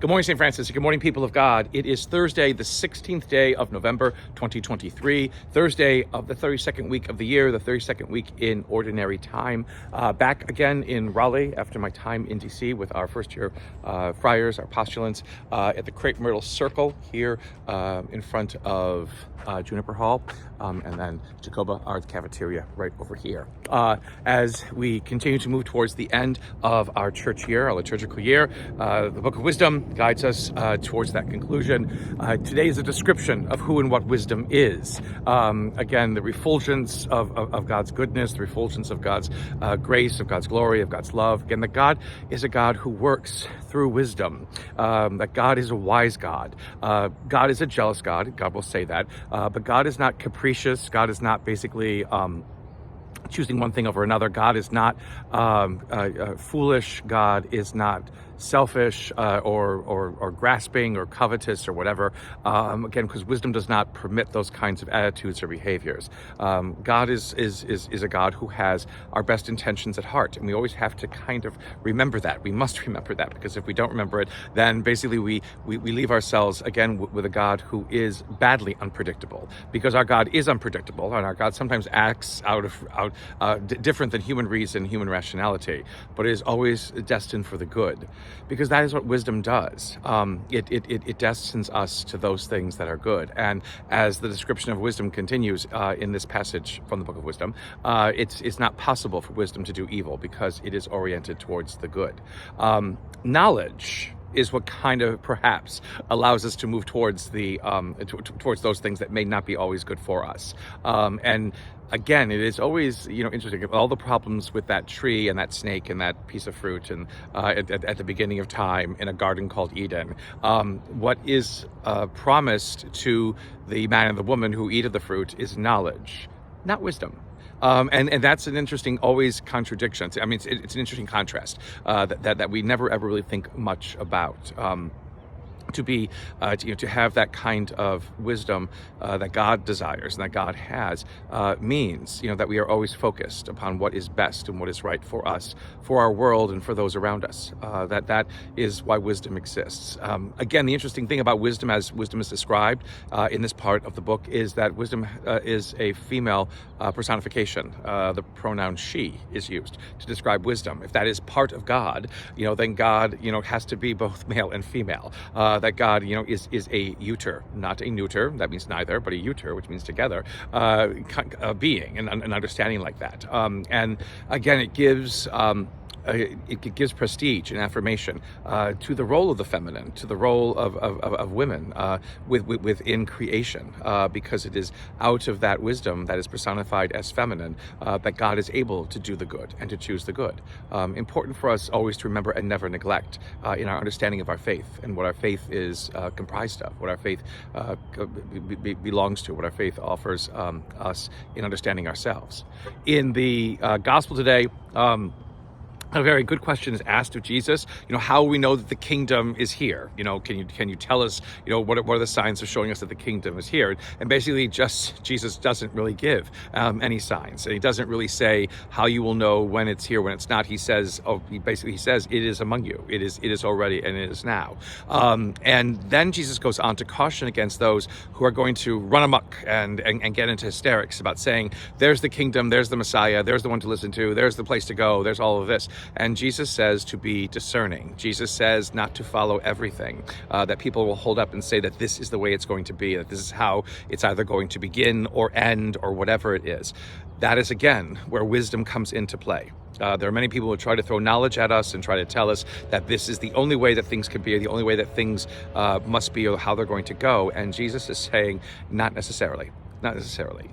Good morning, St. Francis. Good morning, people of God. It is Thursday, the 16th day of November, 2023, Thursday of the 32nd week of the year, the 32nd week in Ordinary Time. Back again in Raleigh after my time in D.C. with our first-year friars, our postulants, at the Crepe Myrtle Circle here in front of Juniper Hall, and then Jacoba Art Cafeteria right over here. As we continue to move towards the end of our church year, our liturgical year, the Book of Wisdom guides us towards that conclusion. Today is a description of who and what wisdom is. Again, the refulgence of God's goodness, the refulgence of God's grace, of God's glory, of God's love. Again, that God is a God who works through wisdom, that God is a wise God. God is a jealous God. God will say that. But God is not capricious. God is not basically choosing one thing over another. God is not foolish. God is not selfish or grasping or covetous or whatever. Again, because wisdom does not permit those kinds of attitudes or behaviors. God is a God who has our best intentions at heart, and we always have to kind of remember that. We must remember that, because if we don't remember it, then basically we leave ourselves again with a God who is badly unpredictable, because our God is unpredictable, and our God sometimes acts different than human reason, human rationality, but is always destined for the good. Because that is what wisdom does. It destines us to those things that are good. And as the description of wisdom continues in this passage from the Book of Wisdom, it's not possible for wisdom to do evil, because it is oriented towards the good. Knowledge is what kind of perhaps allows us to move towards the towards those things that may not be always good for us. And again, it is always interesting, all the problems with that tree and that snake and that piece of fruit and at the beginning of time in a garden called Eden. What is promised to the man and the woman who eat of the fruit is knowledge, not wisdom. And that's an interesting always contradiction. I mean, it's an interesting contrast that we never ever really think much about. To have that kind of wisdom that God desires and that God has means that we are always focused upon what is best and what is right for us, for our world, and for those around us. That is why wisdom exists. Again, the interesting thing about wisdom, as wisdom is described in this part of the book, is that wisdom is a female personification. The pronoun she is used to describe wisdom. If that is part of God, then God has to be both male and female. That God, is a euter, not a neuter. That means neither, but a euter, which means together, being and understanding like that. And again, it gives prestige and affirmation to the role of the feminine, to the role of women within creation, because it is out of that wisdom that is personified as feminine that God is able to do the good and to choose the good. Important for us always to remember and never neglect in our understanding of our faith and what our faith is comprised of, what our faith belongs to, what our faith offers us in understanding ourselves. In the gospel today, a very good question is asked of Jesus. How we know that the kingdom is here. Can you tell us, what are the signs of showing us that the kingdom is here? And basically, Jesus doesn't really give any signs, and he doesn't really say how you will know when it's here, when it's not. He says, he says, it is among you. It is already, and it is now. And then Jesus goes on to caution against those who are going to run amok and get into hysterics about saying, there's the kingdom, there's the Messiah, there's the one to listen to, there's the place to go, there's all of this. And Jesus says to be discerning. Jesus says not to follow everything, that people will hold up and say that this is the way it's going to be, that this is how it's either going to begin or end or whatever it is. That is, again, where wisdom comes into play. There are many people who try to throw knowledge at us and try to tell us that this is the only way that things can be, or the only way that things must be, or how they're going to go. And Jesus is saying, not necessarily. Not necessarily,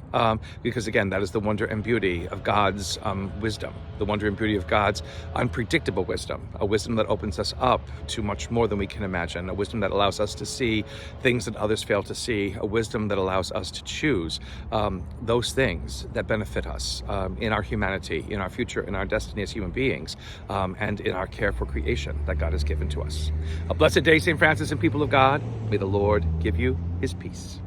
because again, that is the wonder and beauty of God's wisdom, the wonder and beauty of God's unpredictable wisdom, a wisdom that opens us up to much more than we can imagine, a wisdom that allows us to see things that others fail to see, a wisdom that allows us to choose those things that benefit us in our humanity, in our future, in our destiny as human beings, and in our care for creation that God has given to us. A blessed day, St. Francis and people of God. May the Lord give you his peace.